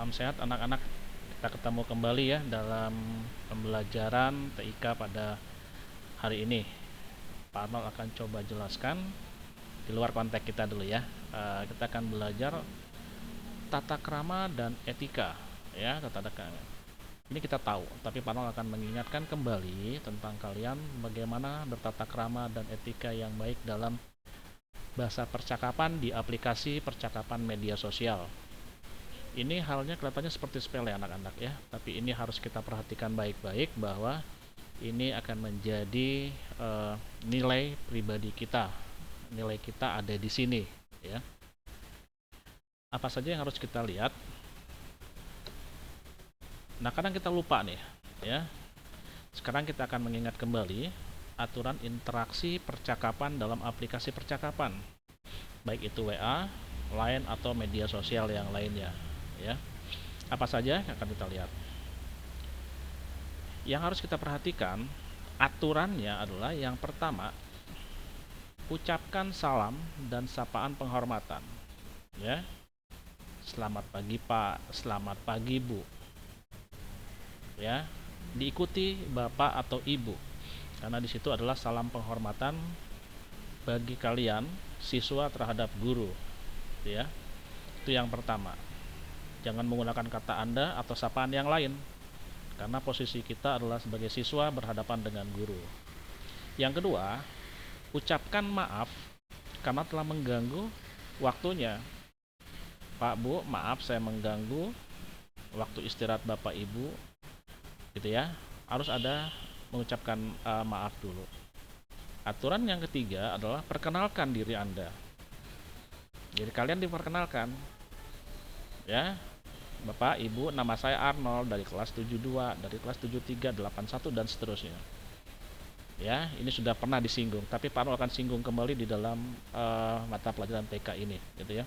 Salam sehat anak-anak. Kita ketemu kembali ya dalam pembelajaran TIK pada hari ini. Pak Arnold akan coba jelaskan di luar konteks kita dulu ya. Kita akan belajar tata krama dan etika ya, tata krama. Ini kita tahu, tapi Pak Arnold akan mengingatkan kembali tentang kalian bagaimana bertata krama dan etika yang baik dalam bahasa percakapan di aplikasi percakapan media sosial. Ini halnya kelihatannya seperti sepele anak-anak ya, tapi ini harus kita perhatikan baik-baik bahwa ini akan menjadi nilai pribadi kita. Nilai kita ada di sini ya. Apa saja yang harus kita lihat? Nah, kadang kita lupa nih ya. Sekarang kita akan mengingat kembali aturan interaksi percakapan dalam aplikasi percakapan, baik itu WA, Line atau media sosial yang lainnya ya. Apa saja yang akan kita lihat? Yang harus kita perhatikan aturannya adalah yang pertama, ucapkan salam dan sapaan penghormatan ya. Selamat pagi Pak, selamat pagi Bu ya. Diikuti Bapak atau Ibu, karena di situ adalah salam penghormatan bagi kalian siswa terhadap guru ya. Itu yang pertama. Jangan menggunakan kata Anda atau sapaan yang lain, karena posisi kita adalah sebagai siswa berhadapan dengan guru. Yang kedua, ucapkan maaf karena telah mengganggu waktunya. Pak Bu, maaf saya mengganggu waktu istirahat Bapak Ibu, gitu ya. Harus ada mengucapkan maaf dulu. Aturan yang ketiga adalah perkenalkan diri Anda. Jadi kalian diperkenalkan ya. Bapak, Ibu, nama saya Arnold dari kelas 72, dari kelas 73, 81 dan seterusnya. Ya, ini sudah pernah disinggung, tapi Pak Arnold akan singgung kembali di dalam mata pelajaran TK ini, gitu ya.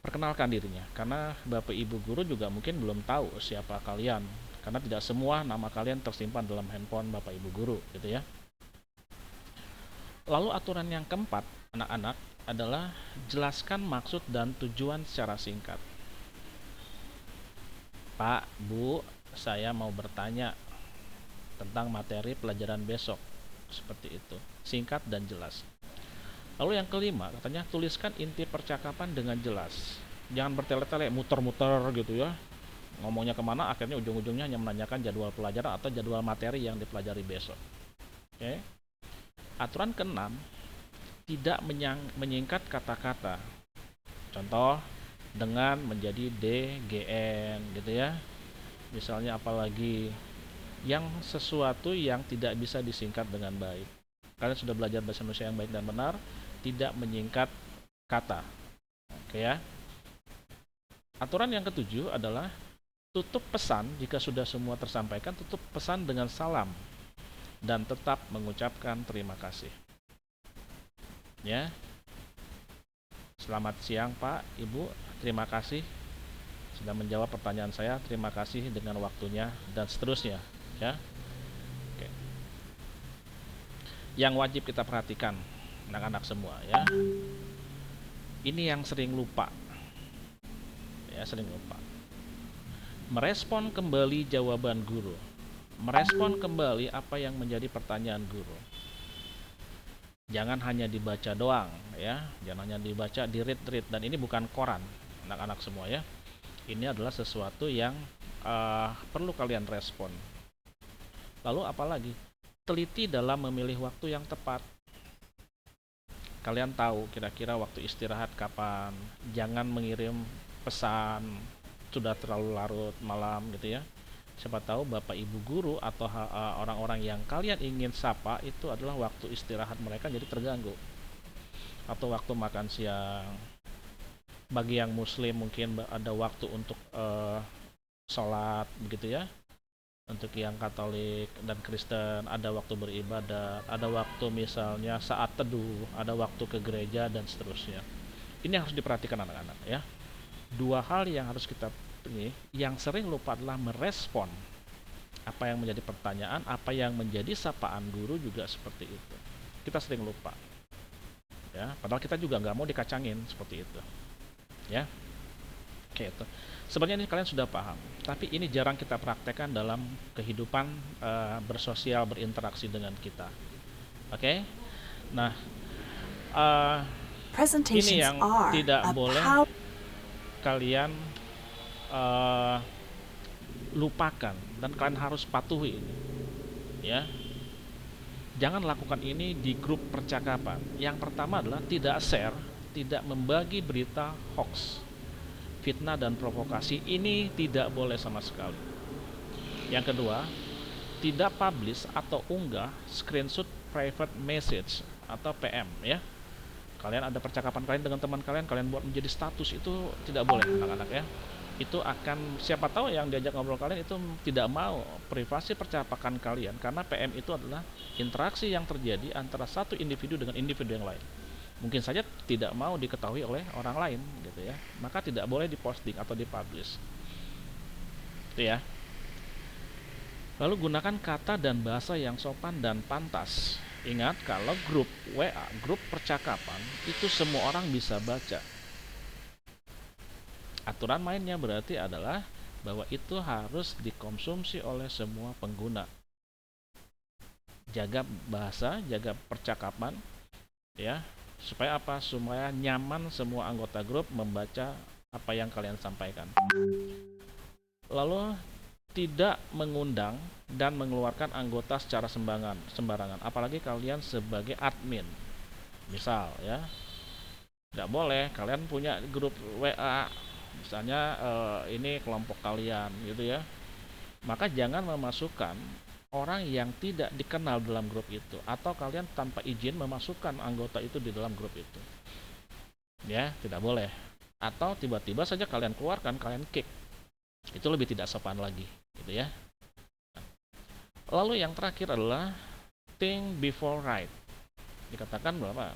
Perkenalkan dirinya, karena Bapak Ibu guru juga mungkin belum tahu siapa kalian, karena tidak semua nama kalian tersimpan dalam handphone Bapak Ibu guru, gitu ya. Lalu aturan yang keempat, anak-anak, adalah jelaskan maksud dan tujuan secara singkat. Pak, Bu, saya mau bertanya tentang materi pelajaran besok. Seperti itu, singkat dan jelas. Lalu yang kelima, katanya tuliskan inti percakapan dengan jelas. Jangan bertele-tele, muter-muter gitu ya. Ngomongnya kemana, akhirnya ujung-ujungnya hanya menanyakan jadwal pelajaran atau jadwal materi yang dipelajari besok. Oke. Aturan keenam, tidak menyingkat kata-kata. Contoh, dengan menjadi DGN gitu ya. Misalnya apalagi yang sesuatu yang tidak bisa disingkat dengan baik. Kalian sudah belajar bahasa Indonesia yang baik dan benar, tidak menyingkat kata. Oke ya. Aturan yang ketujuh adalah tutup pesan jika sudah semua tersampaikan, tutup pesan dengan salam dan tetap mengucapkan terima kasih. Ya. Selamat siang Pak, Ibu, terima kasih sudah menjawab pertanyaan saya, terima kasih dengan waktunya dan seterusnya ya. Oke. Yang wajib kita perhatikan anak-anak semua ya, ini yang sering lupa ya, sering lupa merespon kembali jawaban guru, merespon kembali apa yang menjadi pertanyaan guru. Jangan hanya dibaca doang ya, jangan hanya dibaca, di read, dan ini bukan koran anak-anak semua ya. Ini adalah sesuatu yang perlu kalian respon. Lalu apalagi? Teliti dalam memilih waktu yang tepat. Kalian tahu kira-kira waktu istirahat kapan. Jangan mengirim pesan sudah terlalu larut malam gitu ya. Siapa tahu Bapak Ibu guru atau orang-orang yang kalian ingin sapa itu adalah waktu istirahat mereka, jadi terganggu. Atau waktu makan siang. Bagi yang muslim mungkin ada waktu untuk sholat begitu ya. Untuk yang Katolik dan Kristen ada waktu beribadah, ada waktu misalnya saat teduh, ada waktu ke gereja dan seterusnya. Ini harus diperhatikan anak-anak ya. Dua hal yang harus kita ini yang sering lupa adalah merespon apa yang menjadi pertanyaan, apa yang menjadi sapaan guru juga seperti itu. Kita sering lupa ya, padahal kita juga nggak mau dikacangin seperti itu ya. Oke. Gitu. Sebenarnya ini kalian sudah paham, tapi ini jarang kita praktekkan dalam kehidupan bersosial, berinteraksi dengan kita. Oke? Nah, eh, ini Presentations yang are tidak a boleh power. kalian lupakan dan kalian harus patuhi, ya. Jangan lakukan ini di grup percakapan. Yang pertama adalah tidak share, tidak membagi berita hoax, fitnah dan provokasi. Ini tidak boleh sama sekali. Yang kedua, tidak publish atau unggah screenshot private message atau PM, ya. Kalian ada percakapan kalian dengan teman kalian, kalian buat menjadi status, itu tidak boleh, anak-anak, ya. Itu akan, siapa tahu yang diajak ngobrol kalian itu tidak mau privasi percakapan kalian, karena PM itu adalah interaksi yang terjadi antara satu individu dengan individu yang lain. Mungkin saja tidak mau diketahui oleh orang lain, gitu ya. Maka tidak boleh diposting atau dipublish. Itu ya. Lalu gunakan kata dan bahasa yang sopan dan pantas. Ingat, kalau grup WA, grup percakapan, itu semua orang bisa baca. Aturan mainnya berarti adalah bahwa itu harus dikonsumsi oleh semua pengguna. Jaga bahasa, jaga percakapan, ya. Supaya apa? Supaya nyaman semua anggota grup membaca apa yang kalian sampaikan. Lalu tidak mengundang dan mengeluarkan anggota secara sembarangan, apalagi kalian sebagai admin. Misal, ya, tidak boleh kalian punya grup WA, misalnya ini kelompok kalian, gitu ya. Maka jangan memasukkan orang yang tidak dikenal dalam grup itu, atau kalian tanpa izin memasukkan anggota itu di dalam grup itu, ya, tidak boleh. Atau tiba-tiba saja kalian keluarkan, kalian kick, itu lebih tidak sopan lagi, gitu ya. Lalu yang terakhir adalah think before write. Dikatakan bahwa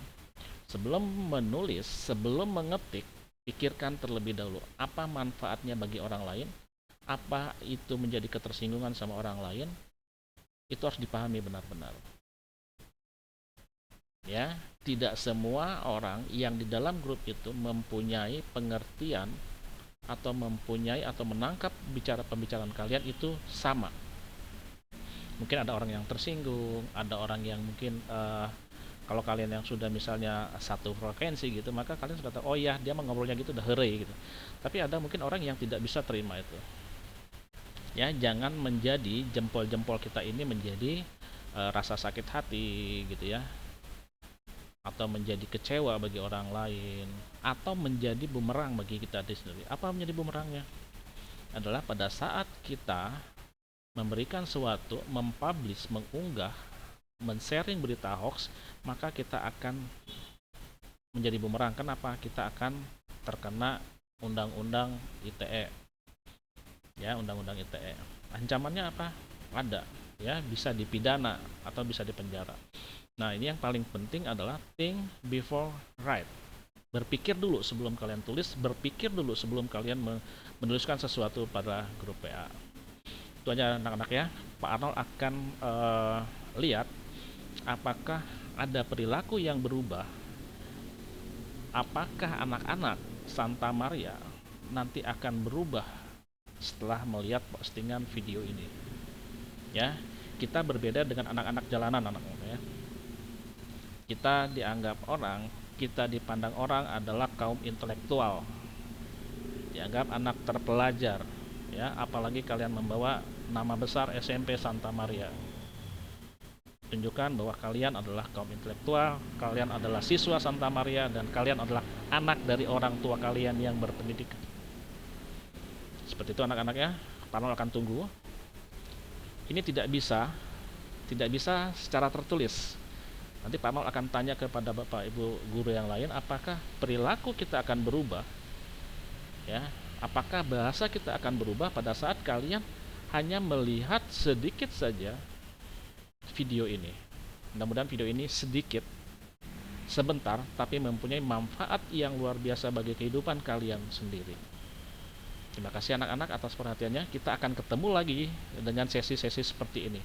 sebelum menulis, sebelum mengetik, pikirkan terlebih dahulu apa manfaatnya bagi orang lain, apa itu menjadi ketersinggungan sama orang lain. Itu harus dipahami benar-benar, ya. Tidak semua orang yang di dalam grup itu mempunyai pengertian atau mempunyai atau menangkap pembicaraan kalian itu sama. Mungkin ada orang yang tersinggung, ada orang yang mungkin kalau kalian yang sudah misalnya satu frekuensi gitu, maka kalian sudah tahu, oh ya, dia ngobrolnya gitu udah hore gitu. Tapi ada mungkin orang yang tidak bisa terima itu. Ya, jangan menjadi jempol-jempol kita ini menjadi rasa sakit hati, gitu ya, atau menjadi kecewa bagi orang lain, atau menjadi bumerang bagi kita sendiri. Apa menjadi bumerangnya? Adalah pada saat kita memberikan sesuatu, mempublish, mengunggah, men-sharing berita hoax, maka kita akan menjadi bumerang. Kenapa? Kita akan terkena undang-undang ITE, ya, undang-undang ITE. Ancamannya apa? Ada, ya, bisa dipidana atau bisa dipenjara. Nah, ini yang paling penting adalah think before write. Berpikir dulu sebelum kalian tulis, berpikir dulu sebelum kalian menuliskan sesuatu pada grup PA. Itu aja, anak-anak, ya. Pak Arnold akan lihat apakah ada perilaku yang berubah, apakah anak-anak Santa Maria nanti akan berubah setelah melihat postingan video ini, ya. Kita berbeda dengan anak-anak jalanan, anak-anak, ya. Kita dianggap orang, kita dipandang orang adalah kaum intelektual, dianggap anak terpelajar, ya. Apalagi kalian membawa nama besar SMP Santa Maria, tunjukkan bahwa kalian adalah kaum intelektual, kalian adalah siswa Santa Maria, dan kalian adalah anak dari orang tua kalian yang berpendidikan. Seperti itu, anak-anak, ya. Panel akan tunggu. Ini tidak bisa secara tertulis. Nanti Pak Mal akan tanya kepada Bapak Ibu guru yang lain, apakah perilaku kita akan berubah, ya? Apakah bahasa kita akan berubah pada saat kalian hanya melihat sedikit saja video ini. Mudah-mudahan video ini sedikit, sebentar, tapi mempunyai manfaat yang luar biasa bagi kehidupan kalian sendiri. Terima kasih anak-anak atas perhatiannya. Kita akan ketemu lagi dengan sesi-sesi seperti ini.